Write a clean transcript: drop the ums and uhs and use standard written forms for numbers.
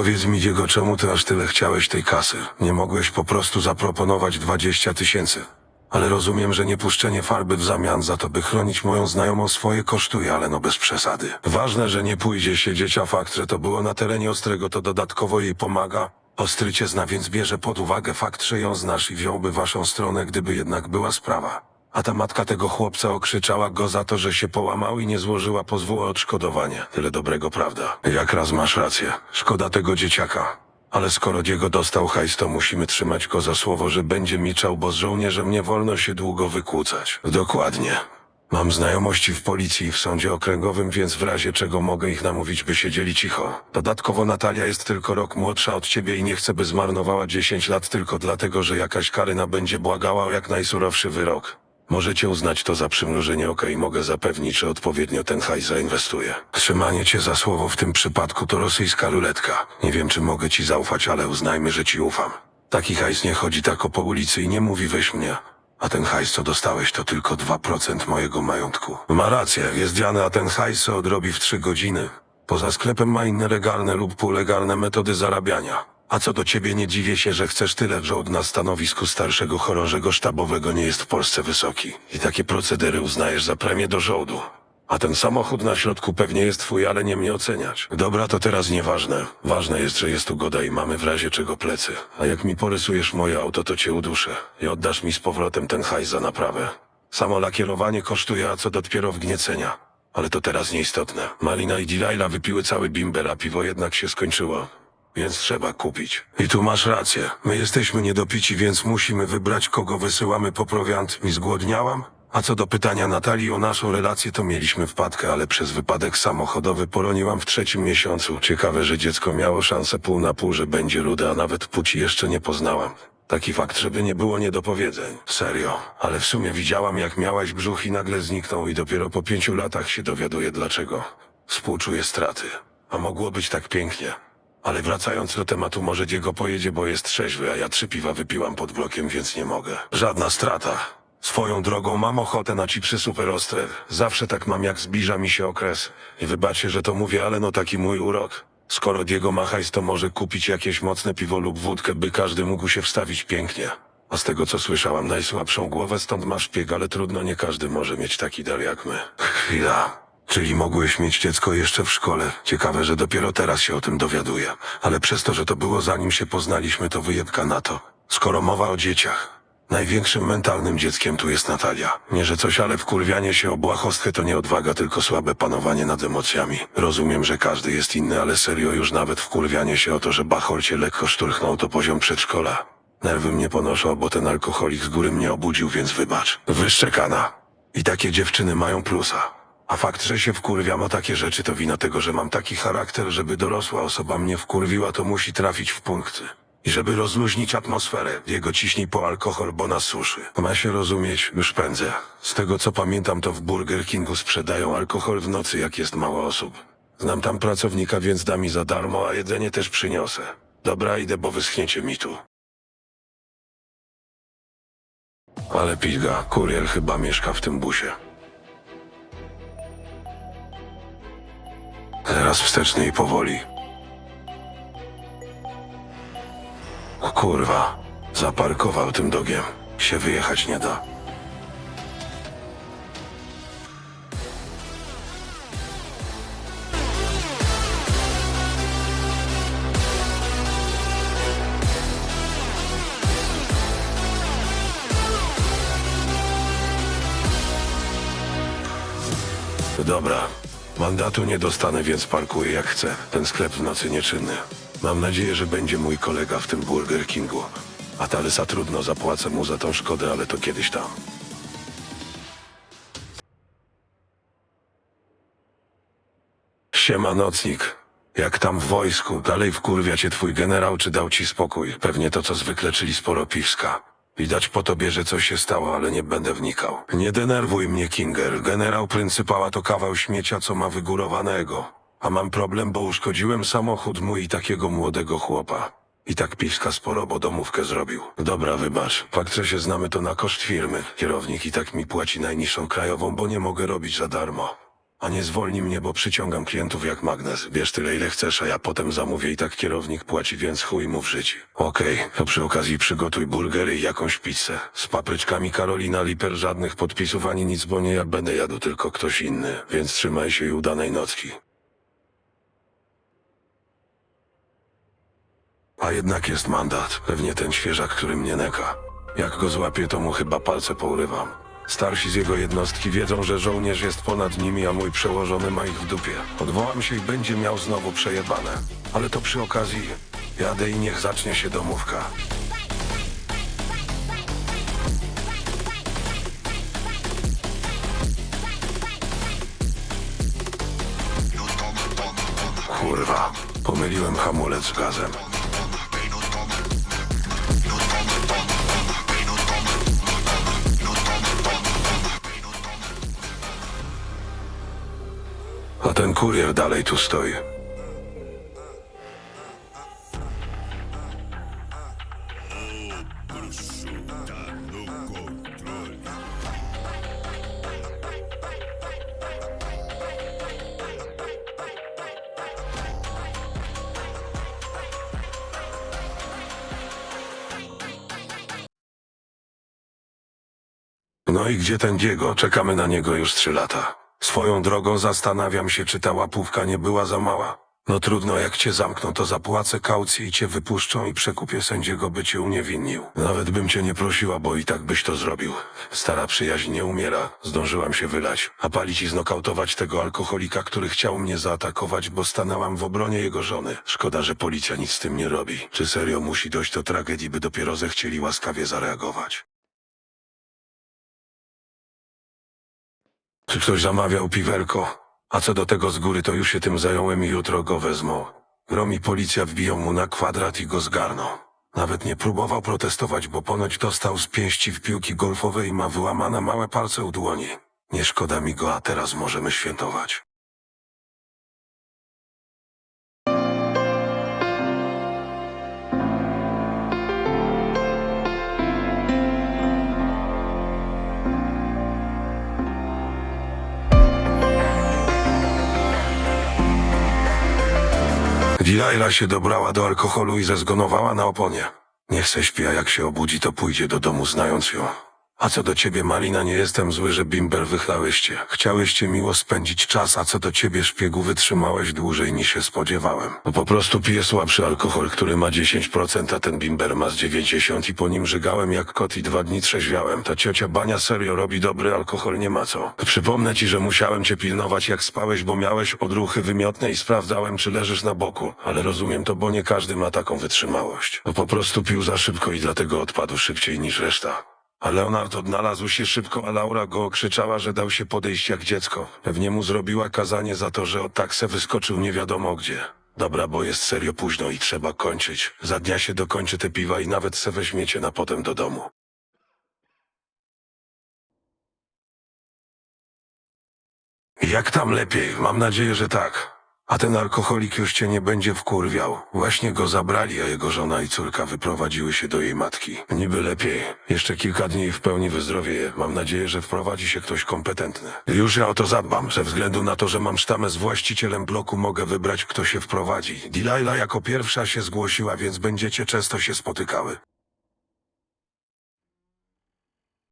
Powiedz mi, Diego, czemu ty aż tyle chciałeś tej kasy? Nie mogłeś po prostu zaproponować 20 000. Ale rozumiem, że nie puszczenie farby w zamian za to, by chronić moją znajomą, swoje kosztuje, ale no bez przesady. Ważne, że nie pójdzie siedzieć, a fakt, że to było na terenie Ostrego, to dodatkowo jej pomaga. Ostry cię zna, więc bierze pod uwagę fakt, że ją znasz i wziąłby waszą stronę, gdyby jednak była sprawa. A ta matka tego chłopca okrzyczała go za to, że się połamał i nie złożyła pozwu o odszkodowanie. Tyle dobrego, prawda? Jak raz masz rację. Szkoda tego dzieciaka. Ale skoro Diego dostał hajs, to musimy trzymać go za słowo, że będzie milczał, bo z żołnierzem nie wolno się długo wykłócać. Dokładnie. Mam znajomości w policji i w sądzie okręgowym, więc w razie czego mogę ich namówić, by siedzieli cicho. Dodatkowo Natalia jest tylko rok młodsza od ciebie i nie chcę, by zmarnowała 10 lat tylko dlatego, że jakaś Karyna będzie błagała o jak najsurowszy wyrok. Możecie uznać to za przymrużenie oka i mogę zapewnić, że odpowiednio ten hajs zainwestuję. Trzymanie cię za słowo w tym przypadku to rosyjska ruletka. Nie wiem, czy mogę ci zaufać, ale uznajmy, że ci ufam. Taki hajs nie chodzi tak po ulicy i nie mówi weź mnie. A ten hajs, co dostałeś, to tylko 2% mojego majątku. Ma rację, jest Diana, a ten hajs se odrobi w 3 godziny. Poza sklepem ma inne legalne lub półlegalne metody zarabiania. A co do ciebie, nie dziwię się, że chcesz tyle, że na stanowisku starszego chorążego sztabowego nie jest w Polsce wysoki. I takie procedery uznajesz za premię do żołdu. A ten samochód na środku pewnie jest twój, ale nie mnie oceniać. Dobra, to teraz nieważne. Ważne jest, że jest ugoda i mamy w razie czego plecy. A jak mi porysujesz moje auto, to cię uduszę. I oddasz mi z powrotem ten hajs za naprawę. Samo lakierowanie kosztuje, a co dopiero wgniecenia. Ale to teraz nieistotne. Malina i Delilah wypiły cały bimber, a piwo jednak się skończyło. Więc trzeba kupić. I tu masz rację. My jesteśmy niedopici, więc musimy wybrać, kogo wysyłamy po prowiant. I zgłodniałam? A co do pytania Natalii o naszą relację, to mieliśmy wpadkę, ale przez wypadek samochodowy poroniłam w 3. miesiącu. Ciekawe, że dziecko miało szansę pół na pół, że będzie rude, a nawet płci jeszcze nie poznałam. Taki fakt, żeby nie było niedopowiedzeń. Serio. Ale w sumie widziałam, jak miałaś brzuch i nagle zniknął i dopiero po 5 latach się dowiaduję dlaczego. Współczuję straty. A mogło być tak pięknie. Ale wracając do tematu, może Diego pojedzie, bo jest trzeźwy, a ja 3 piwa wypiłam pod blokiem, więc nie mogę. Żadna strata. Swoją drogą mam ochotę na chipsy super ostre. Zawsze tak mam, jak zbliża mi się okres. I wybaczcie, że to mówię, ale no taki mój urok. Skoro Diego ma hajs, to może kupić jakieś mocne piwo lub wódkę, by każdy mógł się wstawić pięknie. A z tego co słyszałam, najsłabszą głowę, stąd masz szpieg, ale trudno, nie każdy może mieć taki dar jak my. Chwila. Czyli mogłeś mieć dziecko jeszcze w szkole. Ciekawe, że dopiero teraz się o tym dowiaduję. Ale przez to, że to było zanim się poznaliśmy, to wyjebka na to. Skoro mowa o dzieciach. Największym mentalnym dzieckiem tu jest Natalia. Nie, że coś, ale wkurwianie się o błahostkę to nie odwaga, tylko słabe panowanie nad emocjami. Rozumiem, że każdy jest inny, ale serio już nawet wkurwianie się o to, że bachor cię lekko szturchnął, to poziom przedszkola. Nerwy mnie ponoszą, bo ten alkoholik z góry mnie obudził, więc wybacz. Wyszczekana. I takie dziewczyny mają plusa. A fakt, że się wkurwiam o takie rzeczy, to wina tego, że mam taki charakter, żeby dorosła osoba mnie wkurwiła, to musi trafić w punkty. I żeby rozluźnić atmosferę, Diego ciśnij po alkohol, bo nas suszy. Ma się rozumieć, już pędzę. Z tego co pamiętam, to w Burger Kingu sprzedają alkohol w nocy, jak jest mało osób. Znam tam pracownika, więc da mi za darmo, a jedzenie też przyniosę. Dobra, idę, bo wyschniecie mi tu. Ale pizga, kurier chyba mieszka w tym busie. Teraz wstecznie i powoli. O kurwa, zaparkował tym dogiem. Się wyjechać nie da. Dobra. Mandatu nie dostanę, więc parkuję jak chcę. Ten sklep w nocy nieczynny. Mam nadzieję, że będzie mój kolega w tym Burger Kingu. A Talesa trudno, zapłacę mu za tą szkodę, ale to kiedyś tam. Siema, nocnik. Jak tam w wojsku? Dalej wkurwia cię twój generał, czy dał ci spokój? Pewnie to co zwykle, czyli sporo piwska. Widać po tobie, że coś się stało, ale nie będę wnikał. Nie denerwuj mnie, Kinger. Generał pryncypała to kawał śmiecia, co ma wygórowanego. A mam problem, bo uszkodziłem samochód mój i takiego młodego chłopa. I tak piwska sporo, bo domówkę zrobił. Dobra, wybacz. Fakt, że się znamy, to na koszt firmy. Kierownik i tak mi płaci najniższą krajową, bo nie mogę robić za darmo. A nie zwolni mnie, bo przyciągam klientów jak magnes. Bierz tyle, ile chcesz, a ja potem zamówię i tak kierownik płaci, więc chuj mu w życiu. Okej, to przy okazji przygotuj burgery i jakąś pizzę. Z papryczkami Karolina Liper, żadnych podpisów ani nic, bo nie ja będę jadł, tylko ktoś inny. Więc trzymaj się i udanej nocki. A jednak jest mandat. Pewnie ten świeżak, który mnie neka. Jak go złapię, to mu chyba palce pourywam. Starsi z jego jednostki wiedzą, że żołnierz jest ponad nimi, a mój przełożony ma ich w dupie. Odwołam się i będzie miał znowu przejebane. Ale to przy okazji jadę i niech zacznie się domówka. Kurwa, pomyliłem hamulec z gazem. A ten kurier dalej tu stoi. No i gdzie ten Diego? Czekamy na niego już 3 lata. Swoją drogą zastanawiam się, czy ta łapówka nie była za mała. No trudno, jak cię zamkną, to zapłacę kaucję i cię wypuszczą i przekupię sędziego, by cię uniewinnił. Nawet bym cię nie prosiła, bo i tak byś to zrobił. Stara przyjaźń nie umiera, zdążyłam się wylać. A palić i znokautować tego alkoholika, który chciał mnie zaatakować, bo stanęłam w obronie jego żony. Szkoda, że policja nic z tym nie robi. Czy serio musi dojść do tragedii, by dopiero zechcieli łaskawie zareagować? Czy ktoś zamawiał piwerko? A co do tego z góry, to już się tym zająłem i jutro go wezmą. Grom i policja wbiją mu na kwadrat i go zgarną. Nawet nie próbował protestować, bo ponoć dostał z pięści w piłki golfowej i ma wyłamane małe palce u dłoni. Nie szkoda mi go, a teraz możemy świętować. Delilah się dobrała do alkoholu i zezgonowała na oponie. Niech se śpi, a jak się obudzi, to pójdzie do domu, znając ją. A co do ciebie, Malina, nie jestem zły, że bimber wychlałyście. Chciałyście miło spędzić czas, a co do ciebie, szpiegu, wytrzymałeś dłużej niż się spodziewałem. No po prostu piję słabszy alkohol, który ma 10%, a ten bimber ma z 90 i po nim żygałem jak kot i 2 dni trzeźwiałem. Ta ciocia Bania serio robi dobry alkohol, nie ma co. Przypomnę ci, że musiałem cię pilnować jak spałeś, bo miałeś odruchy wymiotne i sprawdzałem, czy leżysz na boku. Ale rozumiem to, bo nie każdy ma taką wytrzymałość. No po prostu pił za szybko i dlatego odpadł szybciej niż reszta. A Leonard odnalazł się szybko, a Laura go okrzyczała, że dał się podejść jak dziecko. Pewnie mu zrobiła kazanie za to, że od tak se wyskoczył nie wiadomo gdzie. Dobra, bo jest serio późno i trzeba kończyć. Za dnia się dokończy te piwa i nawet se weźmiecie na potem do domu. Jak tam lepiej? Mam nadzieję, że tak. A ten alkoholik już cię nie będzie wkurwiał. Właśnie go zabrali, a jego żona i córka wyprowadziły się do jej matki. Niby lepiej. Jeszcze kilka dni i w pełni wyzdrowieje. Mam nadzieję, że wprowadzi się ktoś kompetentny. Już ja o to zadbam. Ze względu na to, że mam sztamę z właścicielem bloku, mogę wybrać, kto się wprowadzi. Delilah jako pierwsza się zgłosiła, więc będziecie często się spotykały.